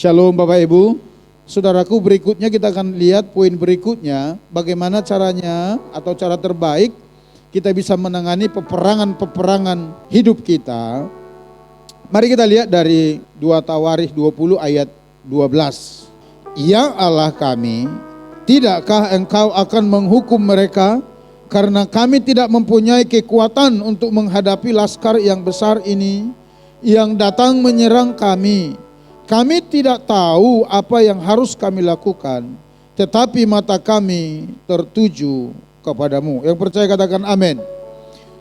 Shalom Bapak Ibu. Saudaraku, berikutnya kita akan lihat poin berikutnya, bagaimana caranya atau cara terbaik kita bisa menangani peperangan-peperangan hidup kita. Mari kita lihat dari 2 Tawarikh 20 ayat 12. Ya Allah kami, tidakkah engkau akan menghukum mereka, karena kami tidak mempunyai kekuatan untuk menghadapi laskar yang besar ini yang datang menyerang kami. Kami tidak tahu apa yang harus kami lakukan, tetapi mata kami tertuju kepadamu. Yang percaya katakan amin.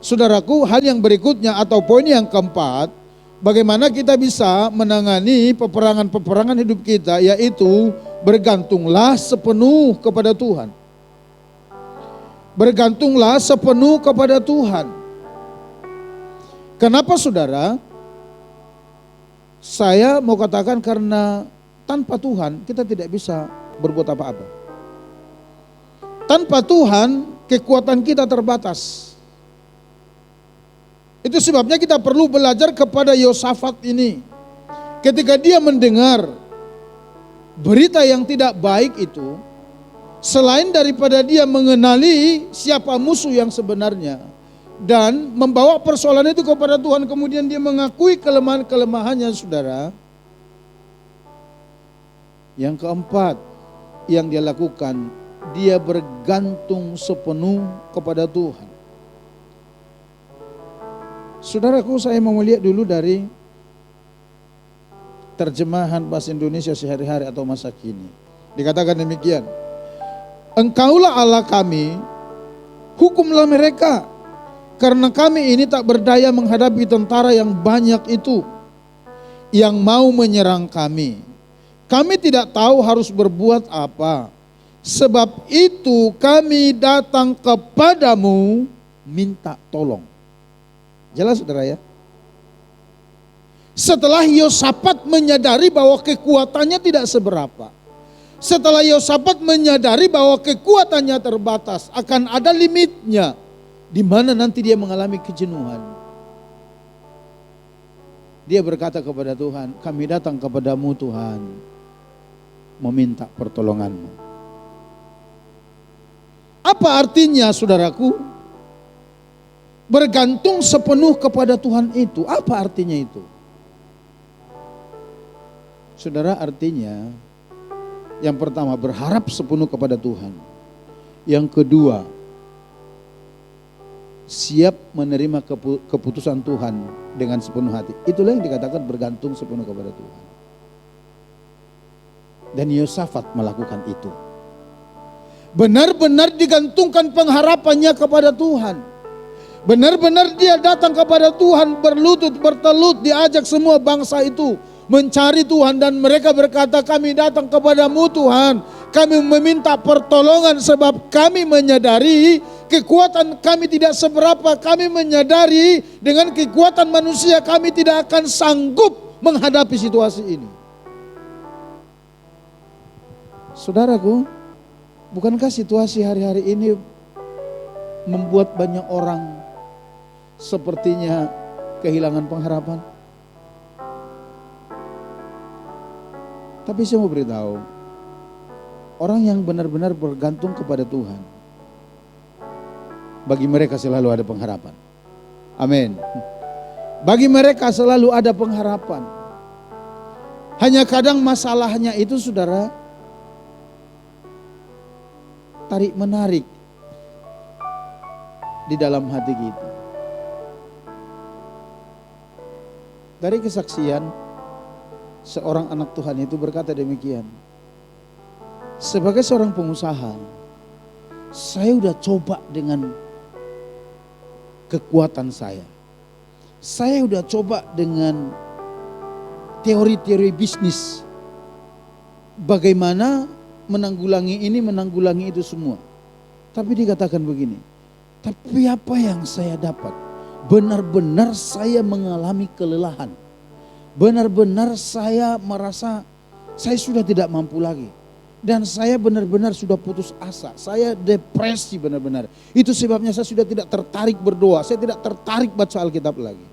Saudaraku, hal yang berikutnya atau poin yang keempat, bagaimana kita bisa menangani peperangan-peperangan hidup kita, yaitu bergantunglah sepenuh kepada Tuhan. Bergantunglah sepenuh kepada Tuhan. Kenapa saudara? Saya mau katakan karena tanpa Tuhan kita tidak bisa berbuat apa-apa. Tanpa Tuhan kekuatan kita terbatas. Itu sebabnya kita perlu belajar kepada Yosafat ini. Ketika dia mendengar berita yang tidak baik itu, selain daripada dia mengenali siapa musuh yang sebenarnya dan membawa persoalan itu kepada Tuhan, kemudian dia mengakui kelemahan-kelemahannya, saudara. Yang keempat yang dia lakukan, dia bergantung sepenuh kepada Tuhan. Saudaraku, saya mau melihat dulu dari terjemahan bahasa Indonesia sehari-hari atau masa kini. Dikatakan demikian, Engkaulah Allah kami, hukumlah mereka, karena kami ini tak berdaya menghadapi tentara yang banyak itu, yang mau menyerang kami. Kami tidak tahu harus berbuat apa. Sebab itu kami datang kepadamu minta tolong. Jelas saudara ya? Setelah Yosafat menyadari bahwa kekuatannya tidak seberapa, setelah Yosafat menyadari bahwa kekuatannya terbatas, akan ada limitnya, di mana nanti dia mengalami kejenuhan. Dia berkata kepada Tuhan, kami datang kepadamu Tuhan, meminta pertolonganmu. Apa artinya saudaraku? Bergantung sepenuh kepada Tuhan itu. Apa artinya itu? Saudara, artinya yang pertama berharap sepenuh kepada Tuhan. Yang kedua, siap menerima keputusan Tuhan dengan sepenuh hati. Itulah yang dikatakan bergantung sepenuh kepada Tuhan. Dan Yosafat melakukan itu. Benar-benar digantungkan pengharapannya kepada Tuhan. Benar-benar dia datang kepada Tuhan, berlutut, bertelut, diajak semua bangsa itu mencari Tuhan, dan mereka berkata, kami datang kepadamu Tuhan, kami meminta pertolongan sebab kami menyadari kekuatan kami tidak seberapa. Kami menyadari dengan kekuatan manusia kami tidak akan sanggup menghadapi situasi ini. Saudaraku, bukankah situasi hari-hari ini membuat banyak orang sepertinya kehilangan pengharapan? Tapi saya mau beritahu, orang yang benar-benar bergantung kepada Tuhan, bagi mereka selalu ada pengharapan. Amin. Bagi mereka selalu ada pengharapan. Hanya kadang masalahnya itu saudara, tarik menarik di dalam hati kita. Dari kesaksian seorang anak Tuhan itu berkata demikian, sebagai seorang pengusaha, saya udah coba dengan kekuatan saya. Saya udah coba dengan teori-teori bisnis, bagaimana menanggulangi ini, menanggulangi itu semua. Tapi dikatakan begini, tapi apa yang saya dapat? Benar-benar saya mengalami kelelahan. Benar-benar saya merasa saya sudah tidak mampu lagi. Dan saya benar-benar sudah putus asa. Saya depresi benar-benar. Itu sebabnya saya sudah tidak tertarik berdoa. Saya tidak tertarik baca Alkitab lagi.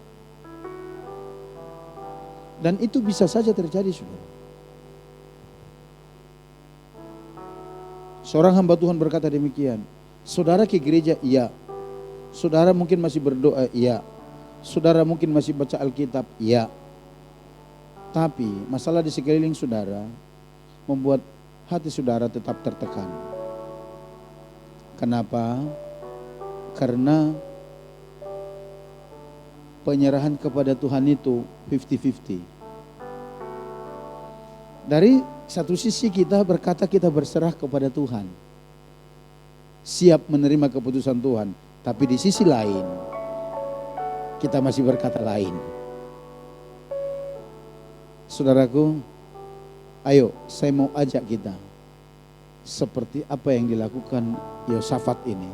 Dan itu bisa saja terjadi, saudara. Seorang hamba Tuhan berkata demikian, saudara ke gereja? Iya. Saudara mungkin masih berdoa? Iya. Saudara mungkin masih baca Alkitab? Iya. Tapi masalah di sekeliling saudara membuat hati saudara tetap tertekan. Kenapa? Karena penyerahan kepada Tuhan itu 50-50. Dari satu sisi kita berkata kita berserah kepada Tuhan, siap menerima keputusan Tuhan. Tapi di sisi lain kita masih berkata lain. Saudaraku, ayo saya mau ajak kita seperti apa yang dilakukan Yosafat ini,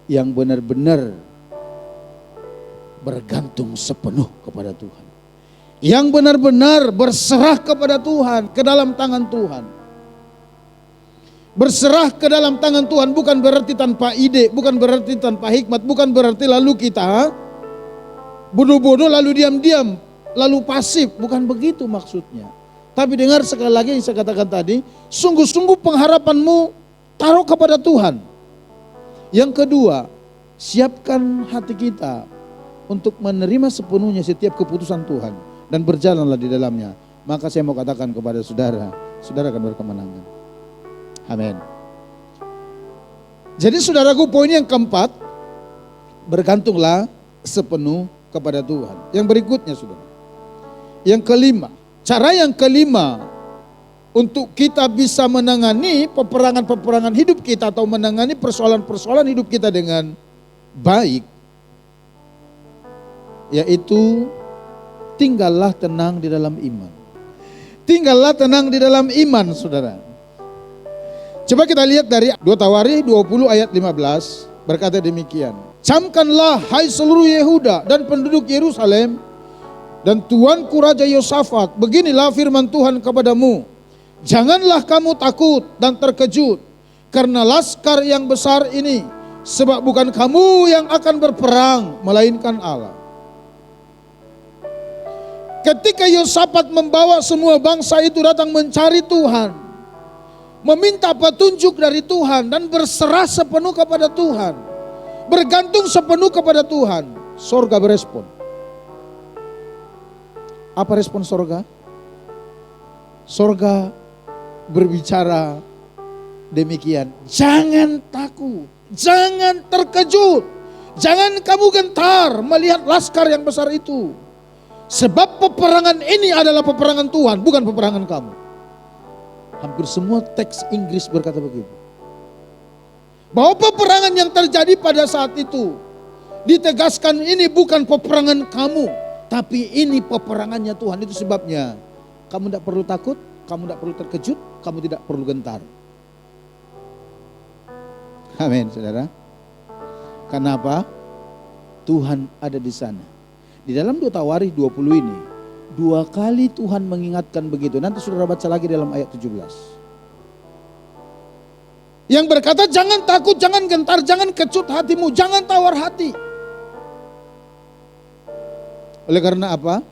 yang benar-benar bergantung sepenuh kepada Tuhan, yang benar-benar berserah kepada Tuhan, ke dalam tangan Tuhan. Berserah ke dalam tangan Tuhan bukan berarti tanpa ide, bukan berarti tanpa hikmat, bukan berarti lalu kita bodoh-bodoh lalu diam-diam, lalu pasif, bukan begitu maksudnya. Tapi dengar sekali lagi yang saya katakan tadi, sungguh-sungguh pengharapanmu taruh kepada Tuhan. Yang kedua, siapkan hati kita untuk menerima sepenuhnya setiap keputusan Tuhan dan berjalanlah di dalamnya. Maka saya mau katakan kepada saudara, saudara akan berkemenangan. Amin. Jadi saudaraku, poin yang keempat, bergantunglah sepenuh kepada Tuhan. Yang berikutnya saudara, yang kelima, cara yang kelima untuk kita bisa menangani peperangan-peperangan hidup kita atau menangani persoalan-persoalan hidup kita dengan baik, yaitu tinggallah tenang di dalam iman. Tinggallah tenang di dalam iman, saudara. Coba kita lihat dari 2 Tawarikh 20 ayat 15, berkata demikian. Camkanlah hai seluruh Yehuda dan penduduk Yerusalem dan tuanku Raja Yosafat, beginilah firman Tuhan kepadamu. Janganlah kamu takut dan terkejut karena laskar yang besar ini, sebab bukan kamu yang akan berperang, melainkan Allah. Ketika Yosafat membawa semua bangsa itu datang mencari Tuhan, meminta petunjuk dari Tuhan dan berserah sepenuh kepada Tuhan, bergantung sepenuh kepada Tuhan, sorga berespon. Apa respon sorga? Sorga berbicara demikian, jangan takut, jangan terkejut, jangan kamu gentar melihat laskar yang besar itu. Sebab peperangan ini adalah peperangan Tuhan, bukan peperangan kamu. Hampir semua teks Inggris berkata begitu. Bahwa peperangan yang terjadi pada saat itu ditegaskan ini bukan peperangan kamu, tapi ini peperangannya Tuhan. Itu sebabnya kamu tidak perlu takut, kamu tidak perlu terkejut, kamu tidak perlu gentar. Amin, saudara. Kenapa? Tuhan ada di sana. Di dalam 2 Tawarikh 20 ini, 2 kali Tuhan mengingatkan begitu. Nanti saudara baca lagi dalam ayat 17. Yang berkata jangan takut, jangan gentar, jangan kecut hatimu, jangan tawar hati. Oleh karena apa?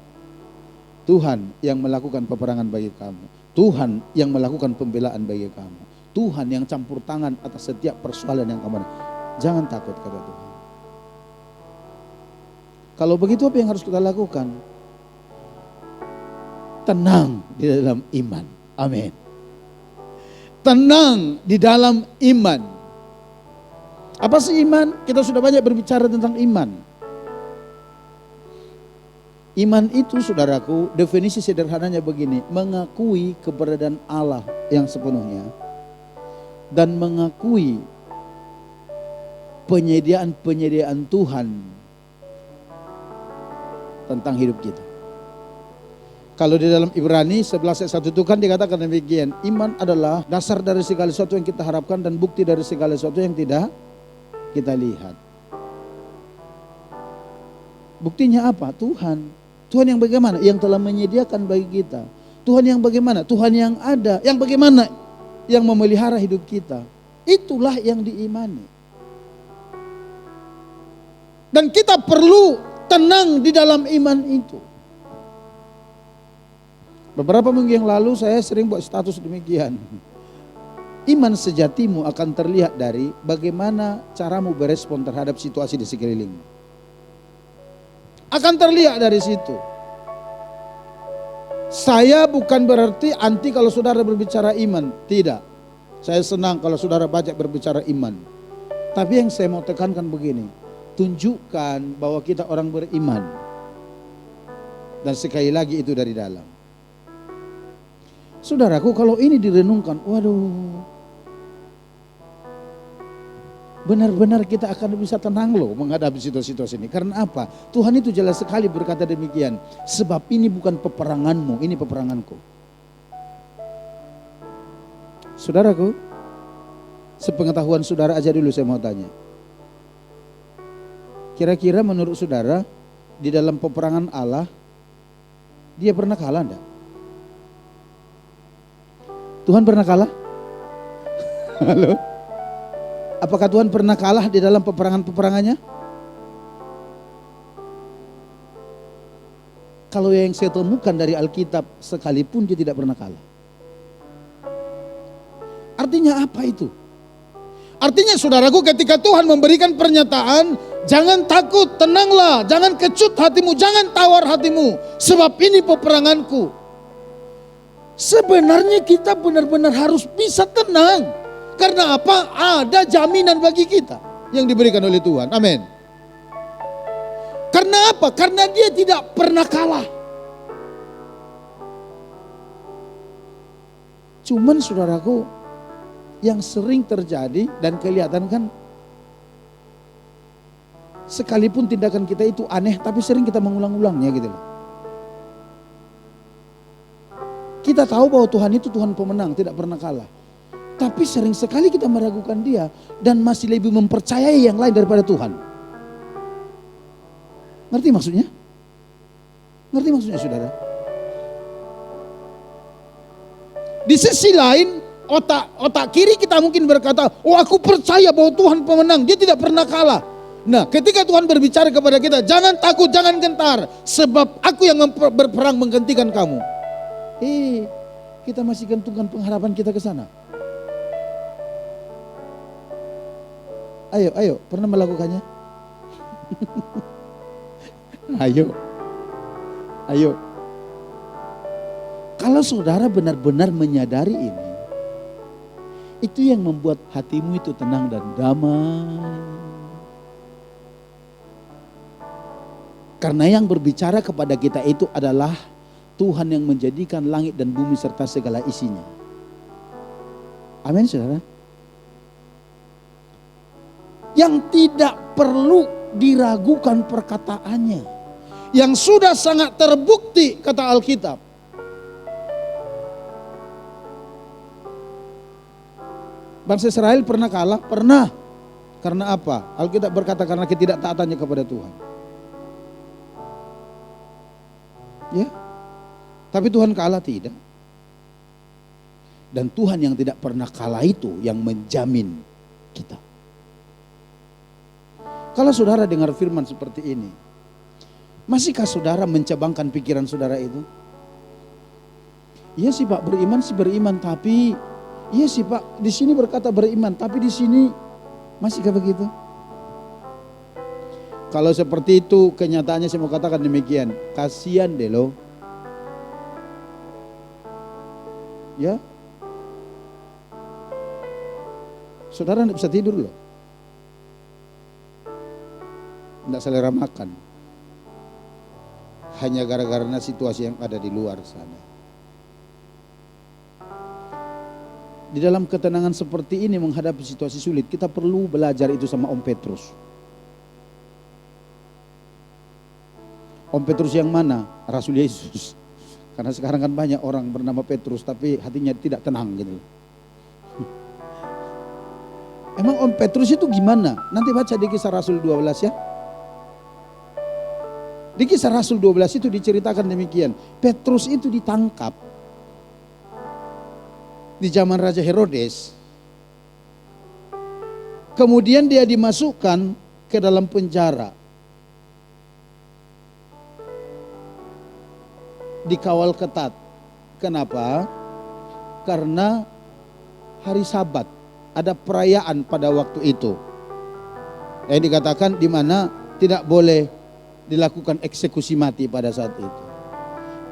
Tuhan yang melakukan peperangan bagi kamu. Tuhan yang melakukan pembelaan bagi kamu. Tuhan yang campur tangan atas setiap persoalan yang kamu ada. Jangan takut, kata Tuhan. Kalau begitu apa yang harus kita lakukan? Tenang di dalam iman. Amin. Tenang di dalam iman. Apa sih iman? Kita sudah banyak berbicara tentang iman. Iman itu, saudaraku, definisi sederhananya begini. Mengakui keberadaan Allah yang sepenuhnya. Dan mengakui penyediaan-penyediaan Tuhan tentang hidup kita. Kalau di dalam Ibrani 11 ayat 1 itu kan dikatakan demikian. Iman adalah dasar dari segala sesuatu yang kita harapkan dan bukti dari segala sesuatu yang tidak kita lihat. Buktinya apa? Tuhan. Tuhan yang bagaimana? Yang telah menyediakan bagi kita. Tuhan yang bagaimana? Tuhan yang ada. Yang bagaimana? Yang memelihara hidup kita. Itulah yang diimani. Dan kita perlu tenang di dalam iman itu. Beberapa minggu yang lalu saya sering buat status demikian. Iman sejatimu akan terlihat dari bagaimana caramu berespon terhadap situasi di sekelilingmu. Akan terlihat dari situ. Saya bukan berarti anti kalau saudara berbicara iman. Tidak. Saya senang kalau saudara banyak berbicara iman. Tapi yang saya mau tekankan begini. Tunjukkan bahwa kita orang beriman. Dan sekali lagi itu dari dalam. Saudaraku, kalau ini direnungkan, waduh, benar-benar kita akan bisa tenang loh menghadapi situasi-situasi ini. Karena apa? Tuhan itu jelas sekali berkata demikian. Sebab ini bukan peperanganmu, ini peperanganku. Saudaraku, sepengetahuan saudara aja dulu saya mau tanya. Kira-kira menurut saudara, di dalam peperangan Allah, dia pernah kalah enggak? Tuhan pernah kalah? Halo? Apakah Tuhan pernah kalah di dalam peperangan-peperangannya? Kalau yang saya temukan dari Alkitab, sekalipun dia tidak pernah kalah. Artinya apa itu? Artinya saudaraku, ketika Tuhan memberikan pernyataan, jangan takut, tenanglah, jangan kecut hatimu, jangan tawar hatimu, sebab ini peperanganku. Sebenarnya kita benar-benar harus bisa tenang. Karena apa? Ada jaminan bagi kita yang diberikan oleh Tuhan. Amin. Karena apa? Karena dia tidak pernah kalah. Cuman saudaraku, yang sering terjadi dan kelihatan kan, sekalipun tindakan kita itu aneh, tapi sering kita mengulang-ulangnya gitu loh. Kita tahu bahwa Tuhan itu Tuhan pemenang, tidak pernah kalah. Tapi sering sekali kita meragukan dia dan masih lebih mempercayai yang lain daripada Tuhan. Ngerti maksudnya? Ngerti maksudnya saudara? Di sisi lain, otak kiri kita mungkin berkata, oh aku percaya bahwa Tuhan pemenang, dia tidak pernah kalah. Nah, ketika Tuhan berbicara kepada kita, jangan takut, jangan gentar, sebab aku yang berperang menggantikan kamu. Kita masih gantungkan pengharapan kita ke sana. Ayo, pernah melakukannya? Ayo. Kalau saudara benar-benar menyadari ini, itu yang membuat hatimu itu tenang dan damai. Karena yang berbicara kepada kita itu adalah Tuhan yang menjadikan langit dan bumi serta segala isinya. Amin saudara. Yang tidak perlu diragukan perkataannya. Yang sudah sangat terbukti kata Alkitab. Bangsa Israel pernah kalah? Pernah. Karena apa? Alkitab berkata karena ketidaktaatannya kepada Tuhan. Ya. Tapi Tuhan kalah tidak. Dan Tuhan yang tidak pernah kalah itu yang menjamin kita. Kalau saudara dengar firman seperti ini, masihkah saudara mencabangkan pikiran saudara itu? Iya sih Pak, beriman sih beriman, tapi iya sih Pak, di sini berkata beriman, tapi di sini masihkah begitu? Kalau seperti itu, kenyataannya saya mau katakan demikian, kasihan deh loh. Ya, saudara tidak bisa tidur loh. Tidak selera makan. Hanya gara-gara situasi yang ada di luar sana. Di dalam ketenangan seperti ini menghadapi situasi sulit, kita perlu belajar itu sama Om Petrus. Om Petrus yang mana? Rasul Yesus. Karena sekarang kan banyak orang bernama Petrus tapi hatinya tidak tenang gitu. Emang Om Petrus itu gimana? Nanti baca di Kisah Rasul 12 ya. Di Kisah Rasul 12 itu diceritakan demikian. Petrus itu ditangkap di zaman Raja Herodes. Kemudian dia dimasukkan ke dalam penjara. Dikawal ketat. Kenapa? Karena hari Sabat, ada perayaan pada waktu itu. Yang dikatakan di mana tidak boleh dilakukan eksekusi mati pada saat itu.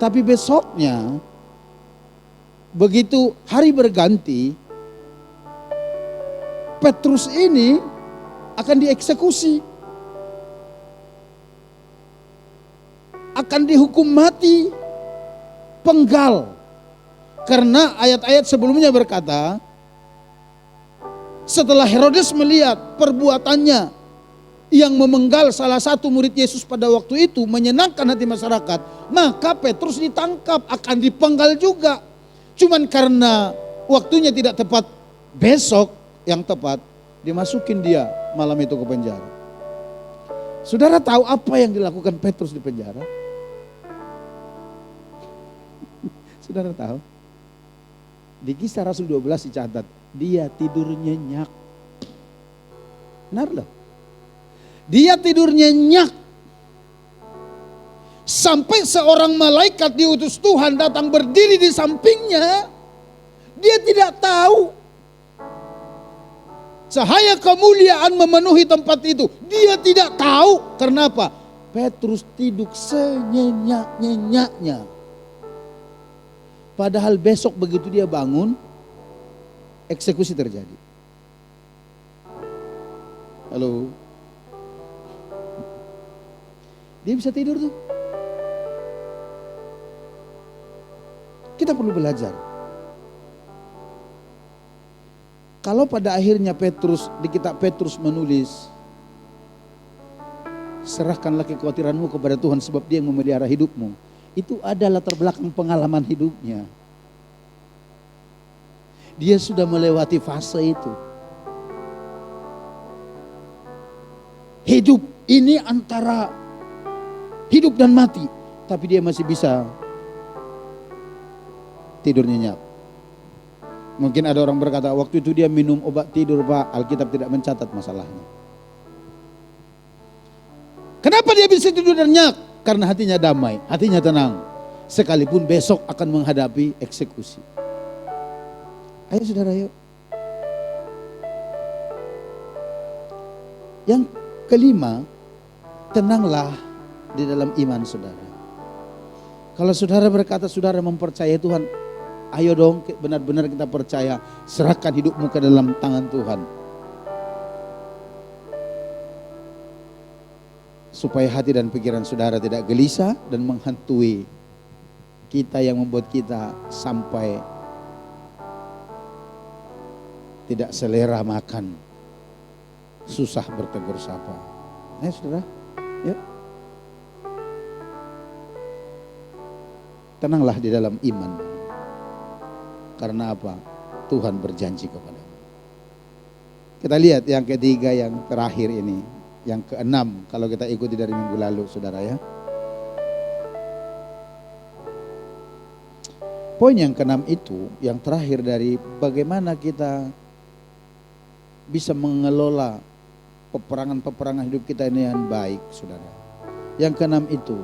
Tapi besoknya, begitu hari berganti, Petrus ini akan dieksekusi. Akan dihukum mati, penggal. Karena ayat-ayat sebelumnya berkata, setelah Herodes melihat perbuatannya yang memenggal salah satu murid Yesus pada waktu itu menyenangkan hati masyarakat, maka Petrus ditangkap, akan dipenggal juga. Cuman karena waktunya tidak tepat, besok yang tepat dimasukin dia malam itu ke penjara. Saudara tahu apa yang dilakukan Petrus di penjara? Saudara tahu? Di Kisah Rasul 12 dicatat, dia tidur nyenyak. Benar loh. Dia tidur nyenyak. Sampai seorang malaikat diutus Tuhan datang berdiri di sampingnya. Dia tidak tahu. Cahaya kemuliaan memenuhi tempat itu. Dia tidak tahu. Kenapa? Petrus tidur senyenyak-nyenyaknya. Padahal besok begitu dia bangun, eksekusi terjadi. Halo. Dia bisa tidur tuh. Kita perlu belajar. Kalau pada akhirnya di kitab Petrus menulis, serahkanlah kekhawatiranmu kepada Tuhan sebab Dia yang memelihara hidupmu. Itu adalah latar belakang pengalaman hidupnya. Dia sudah melewati fase itu. Hidup ini antara hidup dan mati, tapi dia masih bisa tidur nyenyak. Mungkin ada orang berkata, waktu itu dia minum obat tidur Pak, Alkitab tidak mencatat masalahnya. Kenapa dia bisa tidur nyenyak? Karena hatinya damai, hatinya tenang. Sekalipun besok akan menghadapi eksekusi. Ayo saudara, yuk. Yang kelima, tenanglah di dalam iman saudara. Kalau saudara berkata saudara mempercayai Tuhan, ayo dong benar-benar kita percaya, serahkan hidupmu ke dalam tangan Tuhan. Supaya hati dan pikiran saudara tidak gelisah dan menghantui kita, yang membuat kita sampai tidak selera makan, susah bertegur sapa. Saudara, yuk. Tenanglah di dalam iman. Karena apa? Tuhan berjanji kepadamu. Kita lihat yang ketiga, yang terakhir ini. Yang keenam kalau kita ikuti dari minggu lalu saudara ya. Poin yang keenam itu, yang terakhir dari bagaimana kita bisa mengelola peperangan-peperangan hidup kita ini yang baik saudara. Yang keenam itu,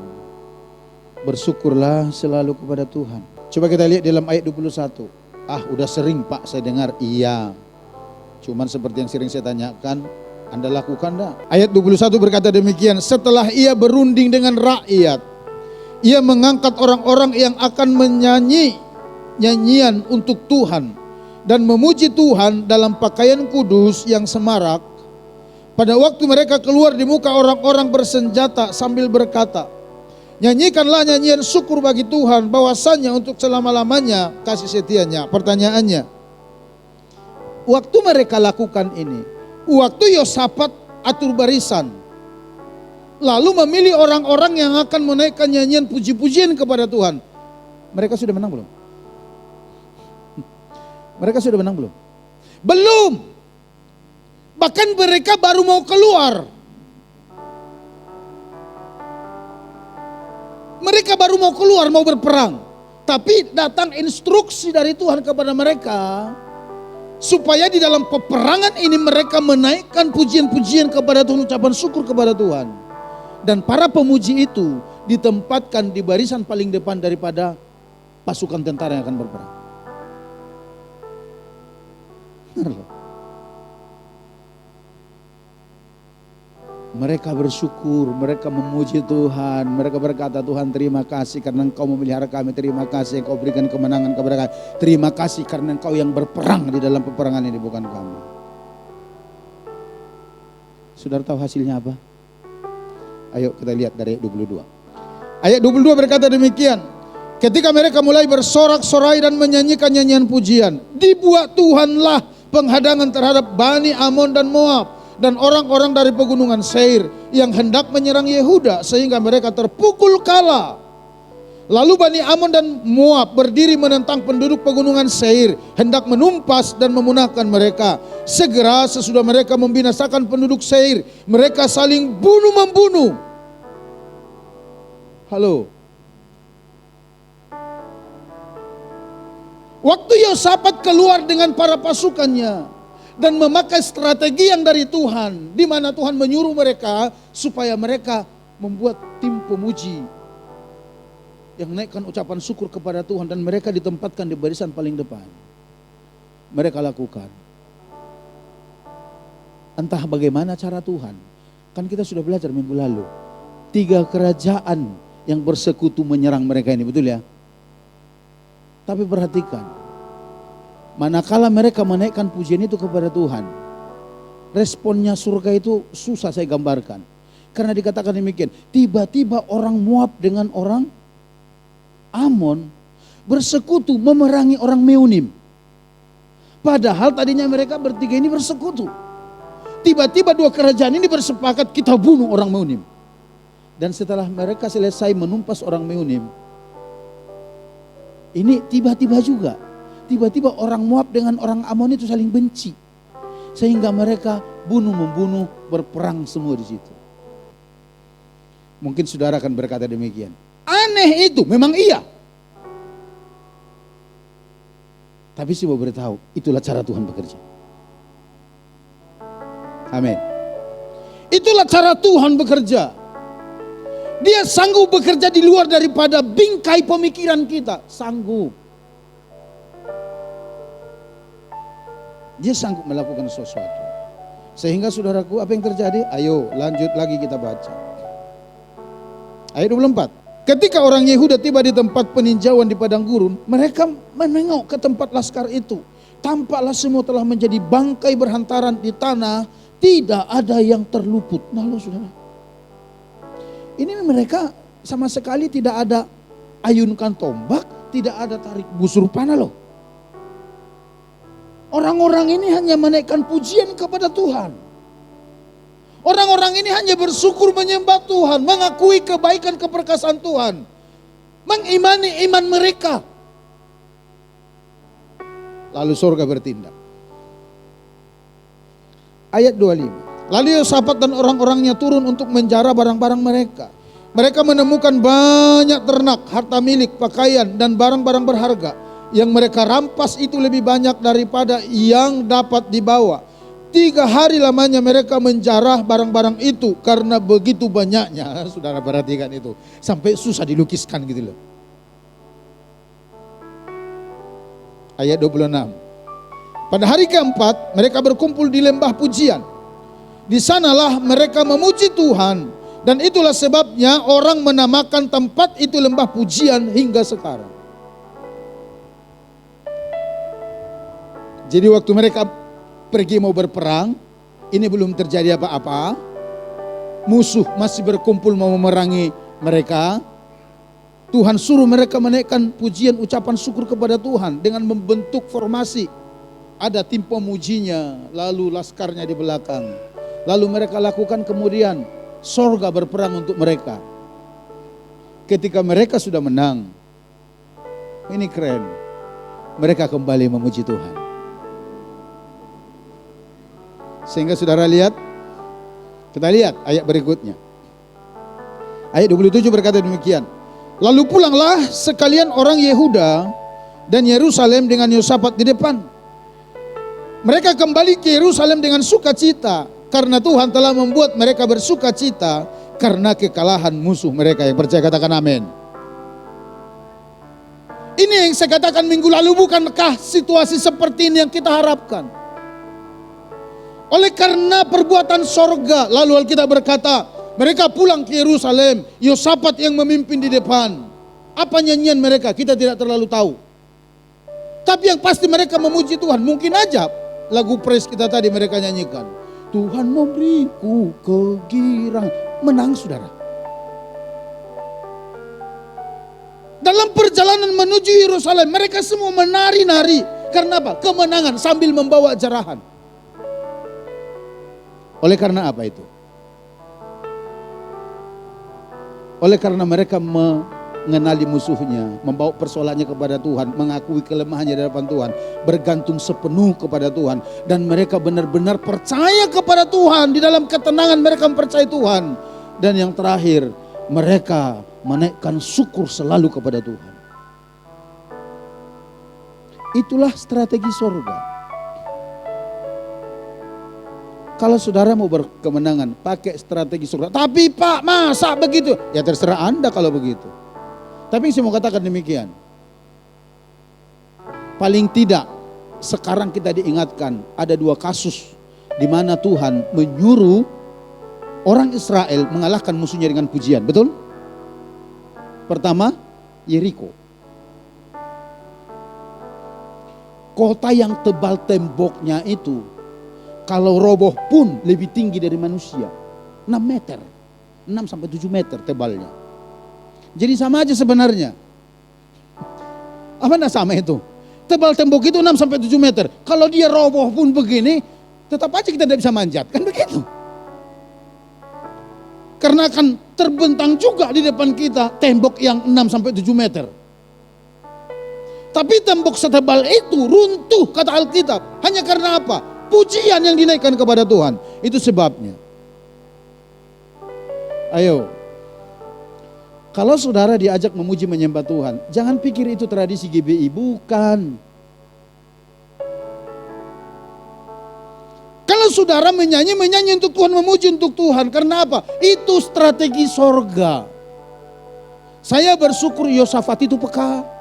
bersyukurlah selalu kepada Tuhan. Coba kita lihat dalam ayat 21. Udah sering Pak saya dengar, iya. Cuman seperti yang sering saya tanyakan, Anda lakukan enggak? Ayat 21 berkata demikian, setelah ia berunding dengan rakyat, ia mengangkat orang-orang yang akan menyanyi nyanyian untuk Tuhan dan memuji Tuhan dalam pakaian kudus yang semarak. Pada waktu mereka keluar di muka orang-orang bersenjata sambil berkata, nyanyikanlah nyanyian syukur bagi Tuhan bahwasanya untuk selama-lamanya kasih setianya. Pertanyaannya, waktu mereka lakukan ini, waktu Yosafat atur barisan, lalu memilih orang-orang yang akan menaikkan nyanyian puji-pujian kepada Tuhan, mereka sudah menang belum? Mereka sudah menang belum? Belum. Bahkan mereka baru mau keluar. Mereka baru mau keluar, mau berperang. Tapi datang instruksi dari Tuhan kepada mereka, supaya di dalam peperangan ini mereka menaikkan pujian-pujian kepada Tuhan, ucapan syukur kepada Tuhan. Dan para pemuji itu ditempatkan di barisan paling depan daripada pasukan tentara yang akan berperang. Dengar loh. Mereka bersyukur, mereka memuji Tuhan, mereka berkata, Tuhan terima kasih karena Engkau memelihara kami, terima kasih Engkau berikan kemenangan kepada kami, terima kasih karena Engkau yang berperang di dalam peperangan ini, bukan kami. Saudara tahu hasilnya apa? Ayo kita lihat dari ayat 22. Ayat 22 berkata demikian, ketika mereka mulai bersorak-sorai dan menyanyikan nyanyian pujian, dibuat Tuhanlah penghadangan terhadap Bani Amon dan Moab dan orang-orang dari pegunungan Seir yang hendak menyerang Yehuda sehingga mereka terpukul kalah. Lalu Bani Amon dan Moab berdiri menentang penduduk pegunungan Seir, hendak menumpas dan memunahkan mereka. Segera sesudah mereka membinasakan penduduk Seir, mereka saling bunuh-membunuh. Halo. Waktu Yosafat keluar dengan para pasukannya dan memakai strategi yang dari Tuhan, di mana Tuhan menyuruh mereka supaya mereka membuat tim pemuji yang naikkan ucapan syukur kepada Tuhan, dan mereka ditempatkan di barisan paling depan. Mereka lakukan. Entah bagaimana cara Tuhan. Kan kita sudah belajar minggu lalu. 3 kerajaan yang bersekutu menyerang mereka ini, betul ya? Tapi perhatikan, manakala mereka menaikkan pujian itu kepada Tuhan, responnya surga itu susah saya gambarkan. Karena dikatakan demikian, tiba-tiba orang Moab dengan orang Amon bersekutu memerangi orang Meunim. Padahal tadinya mereka bertiga ini bersekutu. Tiba-tiba 2 kerajaan ini bersepakat, kita bunuh orang Meunim. Dan setelah mereka selesai menumpas orang Meunim, ini tiba-tiba juga, tiba-tiba orang Moab dengan orang Amon itu saling benci. Sehingga mereka bunuh-membunuh, berperang semua di situ. Mungkin saudara akan berkata demikian. Aneh itu, memang iya. Tapi saya mau beritahu, itulah cara Tuhan bekerja. Amin. Itulah cara Tuhan bekerja. Dia sanggup bekerja di luar daripada bingkai pemikiran kita. Sanggup. Dia sanggup melakukan sesuatu. Sehingga saudaraku, apa yang terjadi? Ayo lanjut lagi kita baca. Ayat 24. Ketika orang Yehuda tiba di tempat peninjauan di padang gurun, mereka menengok ke tempat laskar itu. Tampaklah semua telah menjadi bangkai berhantaran di tanah, tidak ada yang terluput. Nah, saudara, ini mereka sama sekali tidak ada ayunkan tombak, tidak ada tarik busur panah loh. Orang-orang ini hanya menaikkan pujian kepada Tuhan. Orang-orang ini hanya bersyukur menyembah Tuhan, mengakui kebaikan keperkasaan Tuhan, mengimani iman mereka. Lalu surga bertindak. Ayat 25. Lalu Yosafat dan orang-orangnya turun untuk menjara barang-barang mereka. Mereka menemukan banyak ternak, harta milik, pakaian, dan barang-barang berharga. Yang mereka rampas itu lebih banyak daripada yang dapat dibawa. 3 hari lamanya mereka menjarah barang-barang itu karena begitu banyaknya. Saudara perhatikan itu, sampai susah dilukiskan gitu loh. Ayat 26. Pada hari keempat mereka berkumpul di lembah pujian. Di sanalah mereka memuji Tuhan, dan itulah sebabnya orang menamakan tempat itu lembah pujian hingga sekarang. Jadi waktu mereka pergi mau berperang, ini belum terjadi apa-apa. Musuh masih berkumpul mau memerangi mereka. Tuhan suruh mereka menaikkan pujian ucapan syukur kepada Tuhan dengan membentuk formasi. Ada tim pemujinya, lalu laskarnya di belakang. Lalu mereka lakukan, kemudian sorga berperang untuk mereka. Ketika mereka sudah menang, ini keren, mereka kembali memuji Tuhan. Sehingga saudara lihat, kita lihat ayat berikutnya. Ayat 27 berkata demikian. Lalu pulanglah sekalian orang Yehuda dan Yerusalem dengan Yosafat di depan. Mereka kembali ke Yerusalem dengan sukacita, karena Tuhan telah membuat mereka bersukacita karena kekalahan musuh mereka. Yang percaya katakan amin. Ini yang saya katakan minggu lalu, bukankah situasi seperti ini yang kita harapkan? Oleh karena perbuatan sorga, lalu Alkitab berkata, mereka pulang ke Yerusalem, Yosafat yang memimpin di depan. Apa nyanyian mereka? Kita tidak terlalu tahu. Tapi yang pasti mereka memuji Tuhan. Mungkin aja lagu praise kita tadi mereka nyanyikan. Tuhan memberiku kegirang. Menang saudara. Dalam perjalanan menuju Yerusalem, mereka semua menari-nari. Karena apa? Kemenangan sambil membawa jarahan. Oleh karena apa itu? Oleh karena mereka mengenali musuhnya, membawa persoalannya kepada Tuhan, mengakui kelemahannya di hadapan Tuhan, bergantung sepenuh kepada Tuhan, dan mereka benar-benar percaya kepada Tuhan. Di dalam ketenangan mereka mempercayai Tuhan. Dan yang terakhir, mereka menaikkan syukur selalu kepada Tuhan. Itulah strategi surga. Kalau saudara mau berkemenangan, pakai strategi surga. Tapi Pak, masa begitu? Ya terserah Anda kalau begitu. Tapi saya mau katakan demikian. Paling tidak, sekarang kita diingatkan ada 2 kasus di mana Tuhan menyuruh orang Israel mengalahkan musuhnya dengan pujian. Betul? Pertama, Yeriko. Kota yang tebal temboknya itu, kalau roboh pun lebih tinggi dari manusia. 6 meter. 6-7 meter tebalnya. Jadi sama aja sebenarnya. Apa enggak sama itu? Tebal tembok itu 6-7 meter. Kalau dia roboh pun begini, tetap aja kita tidak bisa manjat. Kan begitu. Karena akan terbentang juga di depan kita tembok yang 6-7 meter. Tapi tembok setebal itu runtuh kata Alkitab. Hanya karena apa? Pujian yang dinaikkan kepada Tuhan. Itu sebabnya. Ayo. Kalau saudara diajak memuji menyembah Tuhan, jangan pikir itu tradisi GBI. Bukan. Kalau saudara menyanyi untuk Tuhan, memuji untuk Tuhan. Karena apa? Itu strategi sorga. Saya bersyukur Yosafat itu peka.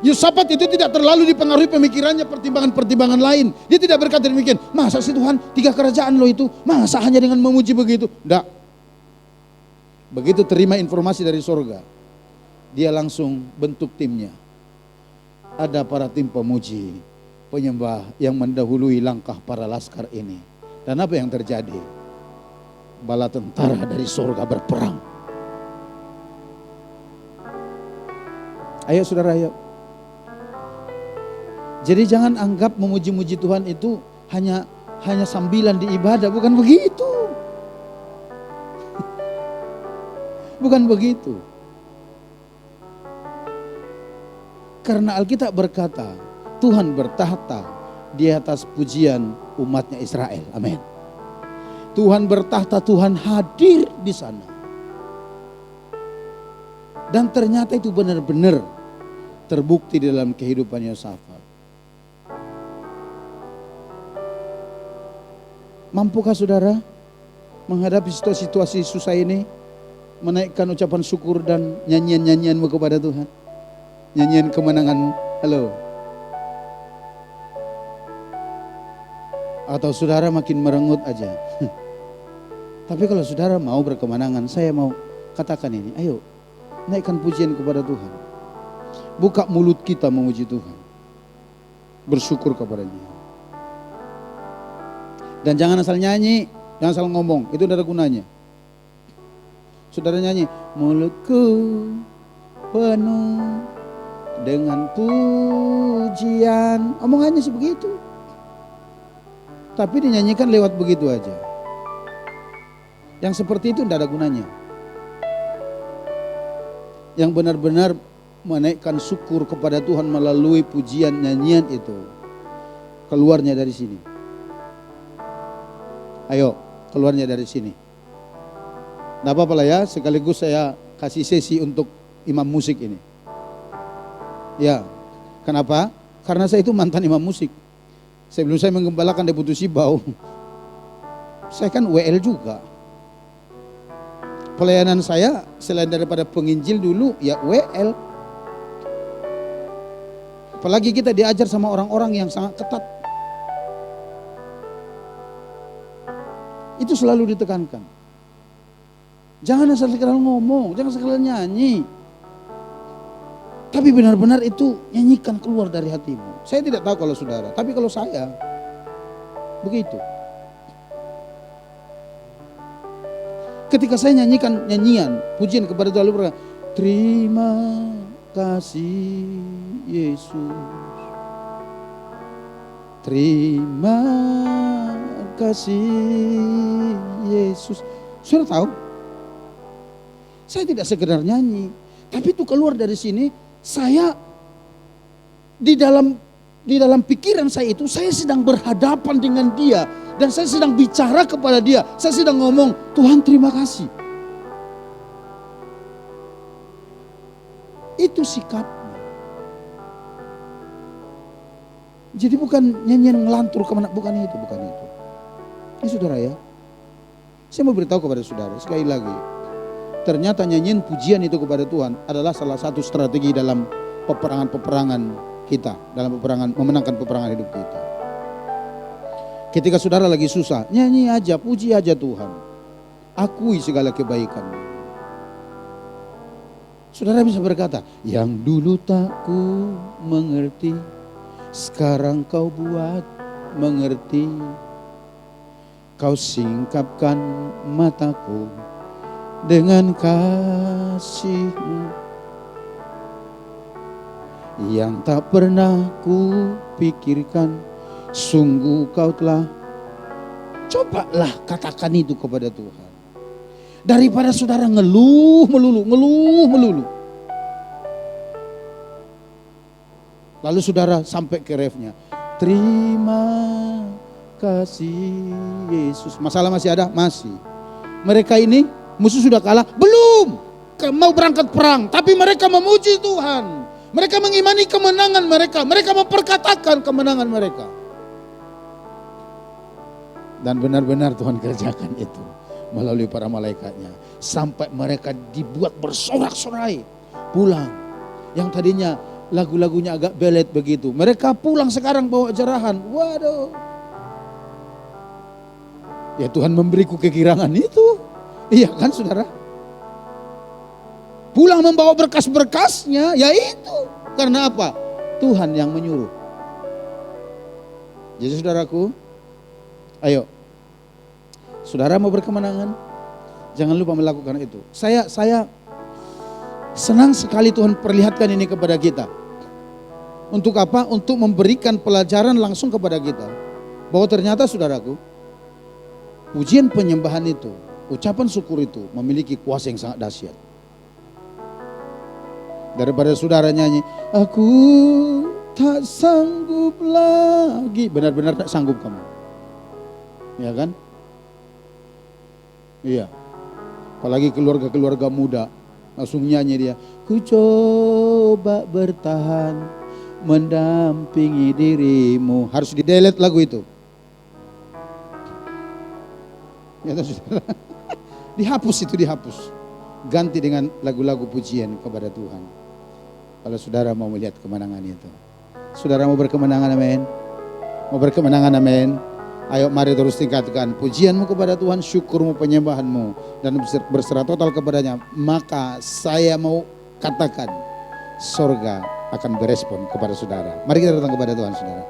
Yosafat itu tidak terlalu dipengaruhi pemikirannya pertimbangan-pertimbangan lain. Dia tidak berkata demikian, masa sih Tuhan 3 kerajaan lo itu, masa hanya dengan memuji begitu? Tidak. Begitu terima informasi dari surga, dia langsung bentuk timnya. Ada para tim pemuji, penyembah yang mendahului langkah para laskar ini. Dan apa yang terjadi? Bala tentara dari surga berperang. Ayo saudara, ayo. Jadi jangan anggap memuji-muji Tuhan itu hanya sambilan di ibadah, bukan begitu. Bukan begitu. Karena Alkitab berkata, Tuhan bertahta di atas pujian umatnya Israel. Amin. Tuhan bertahta, Tuhan hadir di sana. Dan ternyata itu benar-benar terbukti di dalam kehidupan Yosafat. Mampukah saudara menghadapi situasi susah ini, menaikkan ucapan syukur dan nyanyian-nyanyianmu kepada Tuhan? Nyanyian kemenanganmu. Halo. Atau saudara makin merengut aja. Tapi kalau saudara mau berkemenangan, saya mau katakan ini, ayo naikkan pujian kepada Tuhan. Buka mulut kita memuji Tuhan. Bersyukur kepada-Nya. Dan jangan asal nyanyi, jangan asal ngomong, itu tidak ada gunanya. Saudara nyanyi, mulutku penuh dengan pujian. Omongannya sih begitu. Tapi dinyanyikan lewat begitu aja. Yang seperti itu tidak ada gunanya. Yang benar-benar menaikkan syukur kepada Tuhan melalui pujian nyanyian itu, keluarnya dari sini. Ayo, keluarnya dari sini. Tidak apa-apa lah ya, sekaligus saya kasih sesi untuk imam musik ini. Ya, kenapa? Karena saya itu mantan imam musik. Sebelum saya menggembalakan Deputi Sibau, saya kan WL juga. Pelayanan saya selain daripada penginjil dulu, ya WL. Apalagi kita diajar sama orang-orang yang sangat ketat. Itu selalu ditekankan. Jangan asal sekadar ngomong, jangan sekadar nyanyi. Tapi benar-benar itu nyanyikan keluar dari hatimu. Saya tidak tahu kalau saudara, tapi kalau saya begitu. Ketika saya nyanyikan nyanyian, pujian kepada Tuhan, lalu berkata, terima kasih Yesus. Terima kasih Yesus. Sudah tahu? Saya tidak sekedar nyanyi, tapi itu keluar dari sini, saya di dalam pikiran saya itu, saya sedang berhadapan dengan dia. Dan saya sedang bicara kepada dia, saya sedang ngomong, Tuhan terima kasih. Itu sikapnya. Jadi bukan nyanyian ngelantur kemana, bukan itu. Ini saudara ya, saya mau beritahu kepada saudara sekali lagi. Ternyata nyanyian pujian itu kepada Tuhan adalah salah satu strategi dalam peperangan kita, dalam memenangkan peperangan hidup kita. Ketika saudara lagi susah, nyanyi aja, puji aja Tuhan. Akui segala kebaikan. Saudara bisa berkata, yang dulu tak ku mengerti, sekarang kau buat mengerti. Kau singkapkan mataku dengan kasih-Mu yang tak pernah ku pikirkan, sungguh kau telah. Cobalah katakan itu kepada Tuhan. Daripada saudara ngeluh melulu. Lalu saudara sampai ke refnya, terima kasih Yesus. Masalah masih ada? Masih. Mereka ini musuh sudah kalah? Belum. Mau berangkat perang, tapi mereka memuji Tuhan. Mereka mengimani kemenangan mereka. Mereka memperkatakan kemenangan mereka. Dan benar-benar Tuhan kerjakan itu melalui para malaikatnya. Sampai mereka dibuat bersorak-sorai. Pulang. Yang tadinya lagu-lagunya agak belet begitu. Mereka pulang sekarang bawa jerahan. Waduh. Ya Tuhan memberiku kegirangan itu. Iya kan saudara? Pulang membawa berkas-berkasnya, ya itu. Karena apa? Tuhan yang menyuruh. Jadi saudaraku, ayo. Saudara mau berkemenangan? Jangan lupa melakukan itu. Saya senang sekali Tuhan perlihatkan ini kepada kita. Untuk apa? Untuk memberikan pelajaran langsung kepada kita. Bahwa ternyata saudaraku, pujian penyembahan itu, ucapan syukur itu memiliki kuasa yang sangat dahsyat. Daripada saudara nyanyi, aku tak sanggup lagi. Benar-benar tak sanggup kamu. Ya kan? Iya. Apalagi keluarga-keluarga muda. Langsung nyanyi dia. Ku coba bertahan, mendampingi dirimu. Harus di-delete lagu itu. Ya, saudara. Dihapus. Ganti dengan lagu-lagu pujian kepada Tuhan. Kalau saudara mau melihat kemenangan itu. Saudara mau berkemenangan, amin. Mau berkemenangan, amin. Ayo mari terus tingkatkan pujianmu kepada Tuhan, syukurmu, penyembahanmu. Dan berserah total kepadanya. Maka saya mau katakan, sorga akan berespon kepada saudara. Mari kita datang kepada Tuhan saudara.